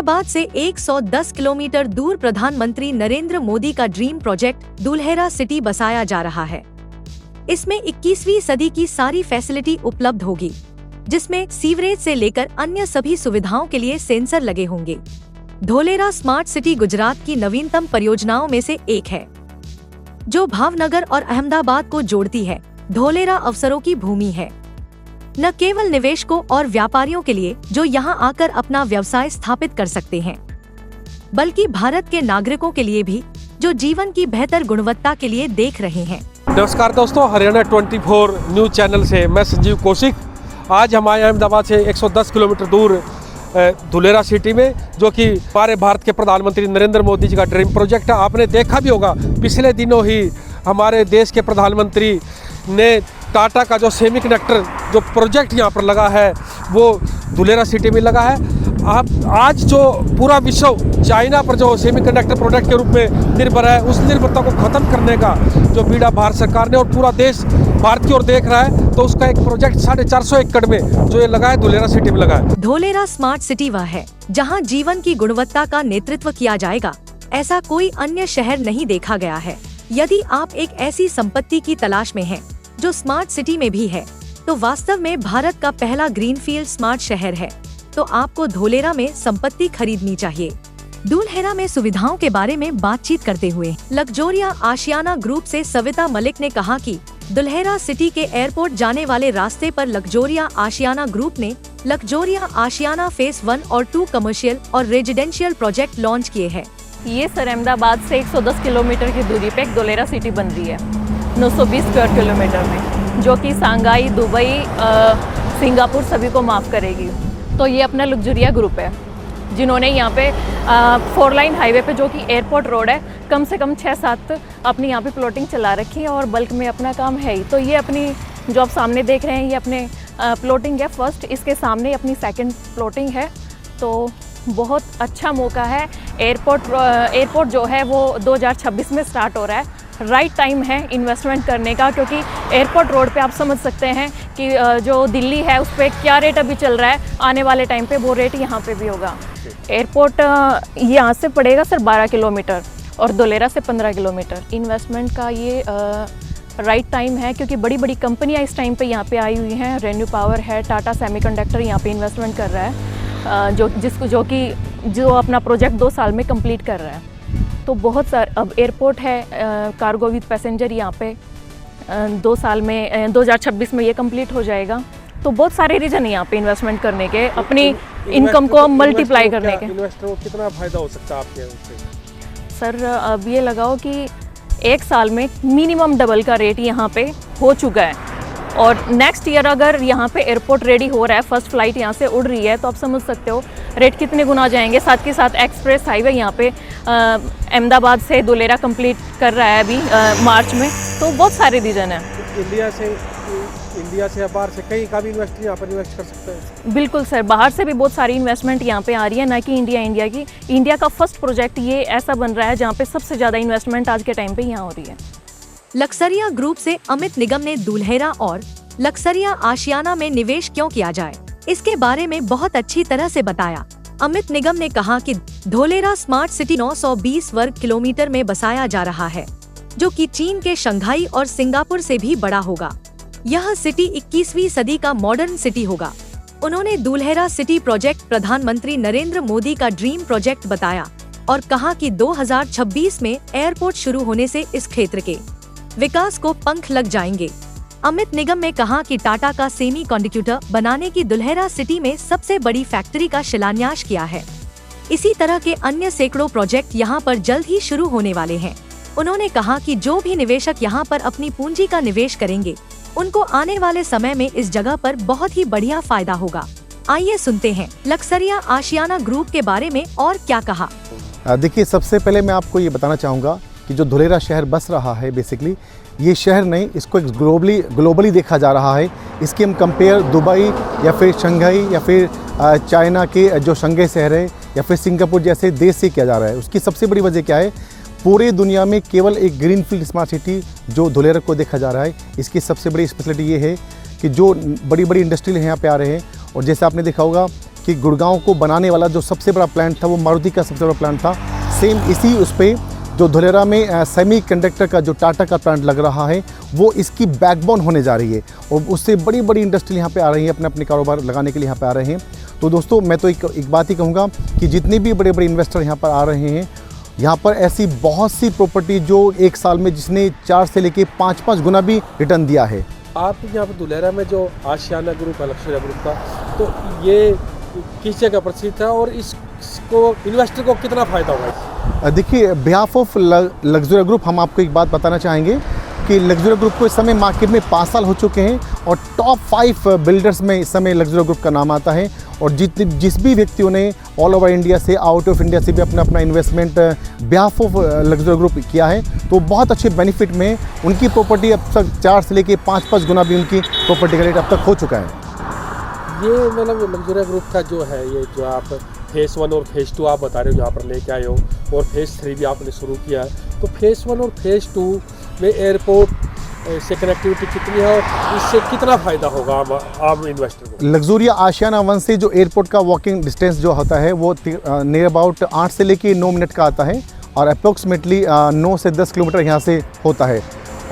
अहमदाबाद से 110 किलोमीटर दूर प्रधानमंत्री नरेंद्र मोदी का ड्रीम प्रोजेक्ट दुल्हेरा सिटी बसाया जा रहा है। इसमें 21वीं सदी की सारी फैसिलिटी उपलब्ध होगी, जिसमें सीवरेज से लेकर अन्य सभी सुविधाओं के लिए सेंसर लगे होंगे। धोलेरा स्मार्ट सिटी गुजरात की नवीनतम परियोजनाओं में से एक है, जो भावनगर और अहमदाबाद को जोड़ती है। धोलेरा अवसरों की भूमि है, न केवल निवेशकों और व्यापारियों के लिए जो यहां आकर अपना व्यवसाय स्थापित कर सकते हैं, बल्कि भारत के नागरिकों के लिए भी, जो जीवन की बेहतर गुणवत्ता के लिए देख रहे हैं। नमस्कार दोस्तों, हरियाणा 24 न्यूज चैनल से मैं संजीव कौशिक। आज हम आए अहमदाबाद से 110 किलोमीटर दूर धुलेरा सिटी में, जो कि हमारे भारत के प्रधानमंत्री नरेंद्र मोदी जी का ड्रीम प्रोजेक्ट है। आपने देखा भी होगा, पिछले दिनों ही हमारे देश के प्रधानमंत्री ने टाटा का जो सेमीकंडक्टर जो प्रोजेक्ट यहाँ पर लगा है, वो धुलेरा सिटी में लगा है। आज जो पूरा विश्व चाइना पर जो सेमीकंडक्टर प्रोडक्ट के रूप में निर्भर है, उस निर्भरता को ख़त्म करने का जो बीड़ा भारत सरकार ने और पूरा देश भारत की ओर देख रहा है, तो उसका एक प्रोजेक्ट 450 एकड़ में जो ये लगा है, धुलेरा सिटी में लगा है। धोलेरा स्मार्ट सिटी वह है जहाँ जीवन की गुणवत्ता का नेतृत्व किया जाएगा। ऐसा कोई अन्य शहर नहीं देखा गया है। यदि आप एक ऐसी संपत्ति की तलाश में हैं, जो स्मार्ट सिटी में भी है, तो वास्तव में भारत का पहला ग्रीनफील्ड स्मार्ट शहर है, तो आपको धोलेरा में संपत्ति खरीदनी चाहिए। दुल्हेरा में सुविधाओं के बारे में बातचीत करते हुए लक्जोरिया आशियाना ग्रुप से सविता मलिक ने कहा कि दुल्हेरा सिटी के एयरपोर्ट जाने वाले रास्ते पर लक्जोरिया आशियाना ग्रुप ने लक्जोरिया आशियाना फेज 1 और 2 कमर्शियल और रेजिडेंशियल प्रोजेक्ट लॉन्च किए हैं। ये सर अहमदाबाद से 110 किलोमीटर की दूरी पे एक धोलेरा सिटी बन रही है, 920 स्क्वायर किलोमीटर में, जो कि सांघाई, दुबई, सिंगापुर सभी को माफ़ करेगी। तो ये अपना लग्जरिया ग्रुप है, जिन्होंने यहाँ पे 4 लाइन हाईवे पे, जो कि एयरपोर्ट रोड है, कम से कम 6-7 अपनी यहाँ पे प्लॉटिंग चला रखी है और बल्क में अपना काम है ही। तो ये अपनी जो आप सामने देख रहे हैं, ये अपने प्लॉटिंग है फर्स्ट, इसके सामने अपनी सेकंड प्लॉटिंग है। तो बहुत अच्छा मौका है। एयरपोर्ट जो है वो 2026 में स्टार्ट हो रहा है। राइट टाइम है इन्वेस्टमेंट करने का, क्योंकि एयरपोर्ट रोड पे आप समझ सकते हैं कि जो दिल्ली है उस पर क्या रेट अभी चल रहा है, आने वाले टाइम पे वो रेट यहाँ पे भी होगा। एयरपोर्ट यहाँ से पड़ेगा सर 12 किलोमीटर और धोलेरा से 15 किलोमीटर। इन्वेस्टमेंट का ये राइट टाइम है, क्योंकि बड़ी बड़ी कंपनियाँ इस टाइम पे यहाँ पे आई हुई हैं। रेन्यू पावर है, टाटा सेमीकंडक्टर यहाँ पे इन्वेस्टमेंट कर रहा है, जो अपना प्रोजेक्ट 2 साल में कंप्लीट कर रहा है। तो बहुत सारे अब एयरपोर्ट है, कार्गो विद पैसेंजर यहाँ पे 2 साल में 2026 में ये कंप्लीट हो जाएगा। तो बहुत सारे रीजन है यहाँ पे इन्वेस्टमेंट करने के, अपनी इनकम को मल्टीप्लाई करने के। इन्वेस्टर को कितना फायदा हो सकता है आपके उससे? सर अब ये लगाओ कि 1 साल में मिनिमम डबल का रेट यहाँ पे हो चुका है, और नेक्स्ट ईयर अगर यहाँ पे एयरपोर्ट रेडी हो रहा है, फर्स्ट फ्लाइट यहाँ से उड़ रही है, तो आप समझ सकते हो रेट कितने गुना जाएंगे। साथ के साथ एक्सप्रेस हाईवे यहाँ पे अहमदाबाद से धोलेरा कंप्लीट कर रहा है अभी मार्च में। तो बहुत सारे रीजन है। इंडिया से बाहर से कहीं का भी इन्वेस्टर यहाँ पर इन्वेस्ट कर सकते हैं? बिल्कुल सर, बाहर से भी बहुत सारी इन्वेस्टमेंट यहाँ पे आ रही है, ना कि इंडिया की। इंडिया का फर्स्ट प्रोजेक्ट ये ऐसा बन रहा है जहाँ पे सबसे ज़्यादा इन्वेस्टमेंट आज के टाइम पे यहाँ हो रही है। लक्सरिया ग्रुप से अमित निगम ने दुल्हेरा और लक्सरिया आशियाना में निवेश क्यों किया जाए, इसके बारे में बहुत अच्छी तरह से बताया। अमित निगम ने कहा कि धोलेरा स्मार्ट सिटी 920 वर्ग किलोमीटर में बसाया जा रहा है, जो कि चीन के शंघाई और सिंगापुर से भी बड़ा होगा। यह सिटी 21वीं सदी का मॉडर्न सिटी होगा। उन्होंने दुल्हेरा सिटी प्रोजेक्ट प्रधानमंत्री नरेंद्र मोदी का ड्रीम प्रोजेक्ट बताया और कहा कि 2026 में एयरपोर्ट शुरू होने से इस क्षेत्र के विकास को पंख लग जाएंगे। अमित निगम ने कहा कि टाटा का सेमी कंडक्टर बनाने की दुल्हेरा सिटी में सबसे बड़ी फैक्ट्री का शिलान्यास किया है। इसी तरह के अन्य सैकड़ों प्रोजेक्ट यहाँ पर जल्द ही शुरू होने वाले हैं। उन्होंने कहा कि जो भी निवेशक यहाँ पर अपनी पूंजी का निवेश करेंगे, उनको आने वाले समय में इस जगह पर बहुत ही बढ़िया फायदा होगा। आइए सुनते हैं लक्सरिया आशियाना ग्रुप के बारे में और क्या कहा। देखिए, सबसे पहले मैं आपको ये बताना चाहूँगा कि जो धोलेरा शहर बस रहा है, बेसिकली ये शहर नहीं, इसको एक ग्लोबली देखा जा रहा है। इसकी हम कंपेयर दुबई या फिर शंघाई या फिर चाइना के जो शंघाई शहर है या फिर सिंगापुर जैसे देश से किया जा रहा है। उसकी सबसे बड़ी वजह क्या है? पूरे दुनिया में केवल एक ग्रीनफील्ड स्मार्ट सिटी जो धोलेरा को देखा जा रहा है। इसकी सबसे बड़ी स्पेशलिटी ये है कि जो बड़ी बड़ी इंडस्ट्रियल यहाँ पे आ रहे हैं, और जैसे आपने देखा होगा कि गुड़गांव को बनाने वाला जो सबसे बड़ा प्लांट था वो मारुति का सबसे बड़ा प्लांट था, सेम इसी उस पे जो धुलेरा में सेमीकंडक्टर का जो टाटा का प्लांट लग रहा है वो इसकी बैकबोन होने जा रही है और उससे बड़ी बड़ी इंडस्ट्री यहाँ पे आ रही है, अपने अपने कारोबार लगाने के लिए यहाँ पे आ रहे हैं। तो दोस्तों मैं तो एक बात ही कहूँगा कि जितने भी बड़े बड़े इन्वेस्टर यहाँ पर आ रहे हैं, यहाँ पर ऐसी बहुत सी प्रॉपर्टी जो एक साल में जिसने 4 से लेके 5-5 गुना भी रिटर्न दिया है। आप यहाँ पर धुलेरा में जो आशियाना ग्रुप है, लक्सरिया ग्रुप का, तो ये किस जगह प्रसिद्ध है और इसको इन्वेस्टर को कितना फ़ायदा होगा? देखिए, बिहाफ ऑफ लक्सरिया ग्रुप हम आपको एक बात बताना चाहेंगे कि लक्सरिया ग्रुप को इस समय मार्केट में 5 साल हो चुके हैं और टॉप 5 बिल्डर्स में इस समय लक्सरिया ग्रुप का नाम आता है। और जिस भी व्यक्तियों ने ऑल ओवर इंडिया से, आउट ऑफ इंडिया से भी अपना इन्वेस्टमेंट बिहाफ ऑफ लक्सरिया ग्रुप किया है, तो बहुत अच्छे बेनिफिट में उनकी प्रॉपर्टी अब तक 4 से लेके 5-5 गुना भी उनकी प्रॉपर्टी का रेट अब तक हो चुका है। ये मतलब लक्सरिया ग्रुप का जो है, ये जो आप फेज़ 1 और फेज़ 2 आप बता रहे हो यहाँ पर लेके आए हो और फेज़ 3 भी आपने शुरू किया है, तो फेज़ 1 और फेज़ 2 में एयरपोर्ट से कनेक्टिविटी कितनी है और इससे कितना फ़ायदा होगा आम इन्वेस्टर को? लक्सरिया आशियाना 1 से जो एयरपोर्ट का वॉकिंग डिस्टेंस जो होता है वो नियर अबाउट 8 से लेके 9 मिनट का आता है और अप्रोक्सीमेटली 9 से 10 किलोमीटर यहाँ से होता है।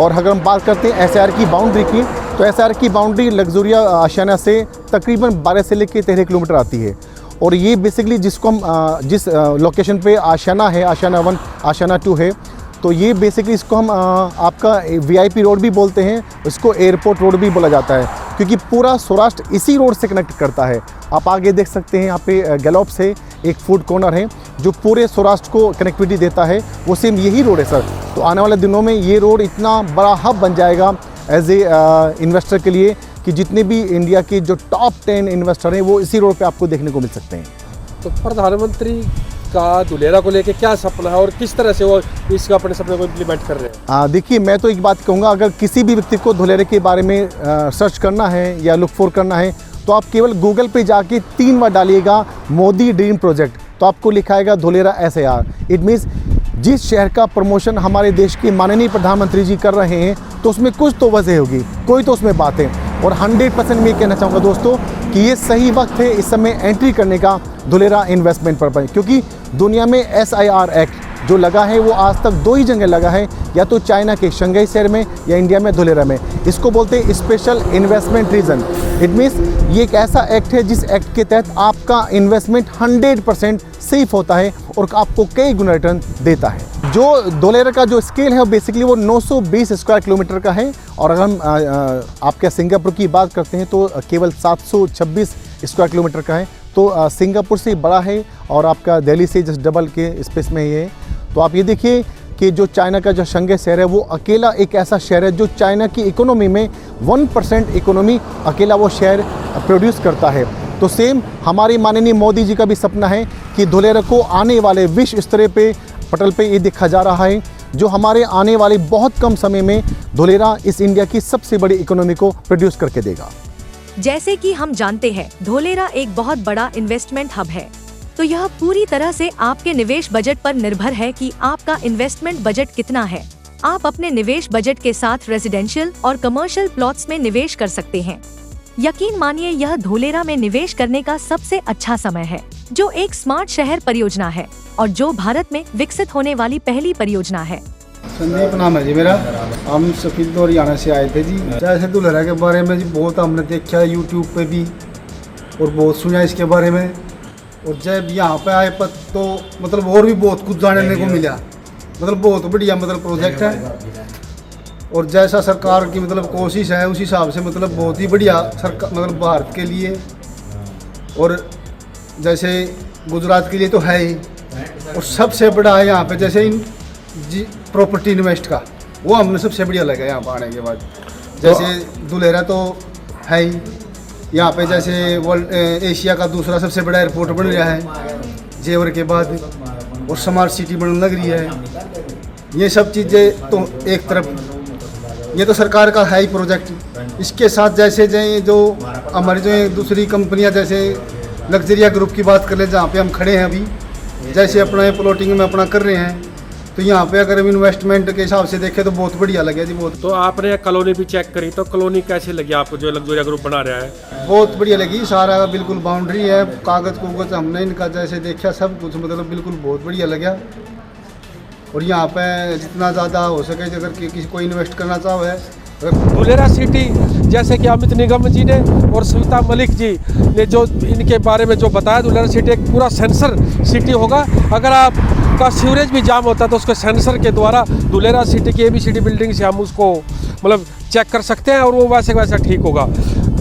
और अगर हम बात करते हैं SAR की बाउंड्री की, तो SAR की बाउंड्री लक्सरिया आशियाना से तकरीबन 12 से लेके 13 किलोमीटर आती है। और ये बेसिकली जिसको हम जिस लोकेशन पे आशियाना है, आशियाना 1, आशियाना 2 है, तो ये बेसिकली इसको हम आपका VIP रोड भी बोलते हैं, इसको एयरपोर्ट रोड भी बोला जाता है, क्योंकि पूरा सौराष्ट्र इसी रोड से कनेक्ट करता है। आप आगे देख सकते हैं यहाँ पे गैलोप से एक फूड कॉर्नर है जो पूरे सौराष्ट्र को कनेक्टिविटी देता है, वो सेम यही रोड है सर। तो आने वाले दिनों में ये रोड इतना बड़ा हब बन जाएगा एज ए इन्वेस्टर के लिए कि जितने भी इंडिया के जो टॉप 10 इन्वेस्टर हैं वो इसी रोड पे आपको देखने को मिल सकते हैं। तो प्रधानमंत्री का धुलेरा को लेके क्या सपना है और किस तरह से वो इसका अपने सपने को इम्प्लीमेंट कर रहे हैं? देखिए, मैं तो एक बात कहूँगा, अगर किसी भी व्यक्ति को धुलेरे के बारे में सर्च करना है या लुक फॉर करना है तो आप केवल गूगल पे जाके 3 बार डालिएगा मोदी ड्रीम प्रोजेक्ट, तो आपको लिखाएगा धुलेरा SAR। इट मीन्स जिस शहर का प्रमोशन हमारे देश के माननीय प्रधानमंत्री जी कर रहे हैं तो उसमें कुछ तो वजह होगी, कोई तो उसमें बात है। और 100% मैं कहना चाहूँगा दोस्तों कि ये सही वक्त है इस समय एंट्री करने का धुलेरा इन्वेस्टमेंट पर, क्योंकि दुनिया में SIR एक्ट जो लगा है वो आज तक 2 ही जगह लगा है, या तो चाइना के शंघाई शहर में या इंडिया में धुलेरा में। इसको बोलते हैं special investment region. It means ये एक ऐसा एक्ट है जिस एक्ट के तहत आपका इन्वेस्टमेंट 100% सेफ होता है और आपको कई गुना रिटर्न देता है। जो धुलेरा का जो स्केल है वो बेसिकली वो 920 स्क्वायर किलोमीटर का है, और अगर हम आपके सिंगापुर की बात करते हैं तो केवल 726 स्क्वायर किलोमीटर का है। तो सिंगापुर से बड़ा है और आपका दिल्ली से जस्ट डबल के स्पेस में ये है। तो आप ये देखिए कि जो चाइना का जो शंघाई शहर है वो अकेला एक ऐसा शहर है जो चाइना की इकोनॉमी में 1% इकोनॉमी अकेला वो शहर प्रोड्यूस करता है। तो सेम हमारे माननीय मोदी जी का भी सपना है कि धुलेरा को आने वाले विश्व स्तरीय पे पटल पे ये देखा जा रहा है, जो हमारे आने वाले बहुत कम समय में धुलेरा इस इंडिया की सबसे बड़ी इकोनॉमी को प्रोड्यूस करके देगा। जैसे कि हम जानते हैं धुलेरा एक बहुत बड़ा इन्वेस्टमेंट हब है, तो यह पूरी तरह से आपके निवेश बजट पर निर्भर है कि आपका इन्वेस्टमेंट बजट कितना है। आप अपने निवेश बजट के साथ रेजिडेंशियल और कमर्शियल प्लॉट्स में निवेश कर सकते हैं। यकीन मानिए यह धुलेरा में निवेश करने का सबसे अच्छा समय है, जो एक स्मार्ट शहर परियोजना है और जो भारत में विकसित होने वाली पहली परियोजना है। संदीप नाम है जी मेरा। हम सफीद और हरियाणा से आए थे जी। जैसे धुलेरा के बारे में जी बहुत हमने देखा यूट्यूब पे भी और बहुत सुना इसके बारे में, और जब यहाँ पे आए पर तो मतलब और भी बहुत कुछ जानने को मिला। मतलब बहुत बढ़िया मतलब प्रोजेक्ट है, और जैसा सरकार की मतलब कोशिश है उस हिसाब से मतलब बहुत ही बढ़िया सरकार मतलब भारत के लिए, और जैसे गुजरात के लिए तो है ही, और सबसे बड़ा है यहाँ पे जैसे इन जी प्रॉपर्टी इन्वेस्ट का, वो हमने सबसे बढ़िया लगा यहाँ पर आने के बाद। जैसे धुलेरा तो है ही यहाँ पे, जैसे वर्ल्ड एशिया का दूसरा सबसे बड़ा एयरपोर्ट बन रहा है जेवर के बाद, और स्मार्ट सिटी बनने लग रही है। ये सब चीज़ें तो एक तरफ, ये तो सरकार का है ही प्रोजेक्ट। इसके साथ जैसे जो हमारी जो दूसरी कंपनियां जैसे लग्जरिया ग्रुप की बात कर ले, जहाँ पे हम खड़े हैं अभी, जैसे अपना प्लॉटिंग में अपना कर रहे हैं, तो तो यहाँ पे अगर हम इन्वेस्टमेंट के हिसाब से देखें तो बहुत बढ़िया लगे जी, बहुत तो आपने कॉलोनी भी चेक करी, तो कॉलोनी कैसी लगी आपको जो लग्जरिया ग्रुप बना रहा है? बहुत बढ़िया लगी। सारा बिल्कुल बाउंड्री है, कागज कुगज हमने इनका जैसे देखा सब कुछ, मतलब बिल्कुल बहुत बढ़िया लगा। और यहाँ पे जितना ज़्यादा हो सके अगर किसी को इन्वेस्ट करना चाहे। धुलेरा सिटी जैसे कि अमित निगम जी ने और श्वेता मलिक जी ने जो इनके बारे में जो बताया, धुलेरा सिटी एक पूरा सेंसर सिटी होगा। अगर आपका सीवरेज भी जाम होता है तो उसके सेंसर के द्वारा धुलेरा सिटी की ABCD बिल्डिंग से हम उसको मतलब चेक कर सकते हैं और वो वैसे वैसा ठीक होगा।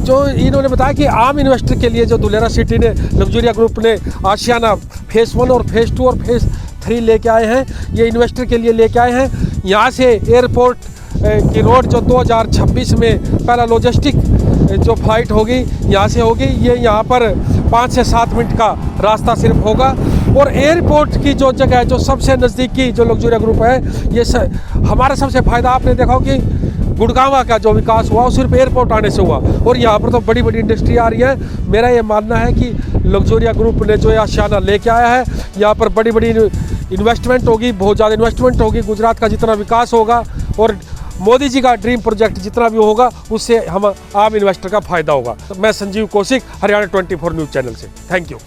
जो इन्होंने बताया कि आम इन्वेस्टर के लिए जो धुलेरा सिटी ने लग्जरिया ग्रुप ने आशियाना फेज़ 1 और फेज़ 2 और फेज़ 3 लेके आए हैं, ये इन्वेस्टर के लिए लेके आए हैं। यहाँ से एयरपोर्ट की रोड जो 2026 में पहला लॉजिस्टिक जो फ्लाइट होगी यहाँ से होगी, ये यहाँ पर 5 से 7 मिनट का रास्ता सिर्फ होगा। और एयरपोर्ट की जो जगह है, जो सबसे नज़दीकी जो लग्जरिया ग्रुप है, ये हमारा सबसे फ़ायदा आपने देखा कि गुड़गांव का जो विकास हुआ वो सिर्फ एयरपोर्ट आने से हुआ, और यहाँ पर तो बड़ी बड़ी इंडस्ट्री आ रही है। मेरा ये मानना है कि लग्जरिया ग्रुप ने जो आशियाना लेके आया है, यहाँ पर बड़ी बड़ी इन्वेस्टमेंट होगी, बहुत ज़्यादा इन्वेस्टमेंट होगी। गुजरात का जितना विकास होगा और मोदी जी का ड्रीम प्रोजेक्ट जितना भी होगा, उससे हम आम इन्वेस्टर का फ़ायदा होगा। मैं संजीव कौशिक, हरियाणा 24 न्यूज़ चैनल से। Thank you.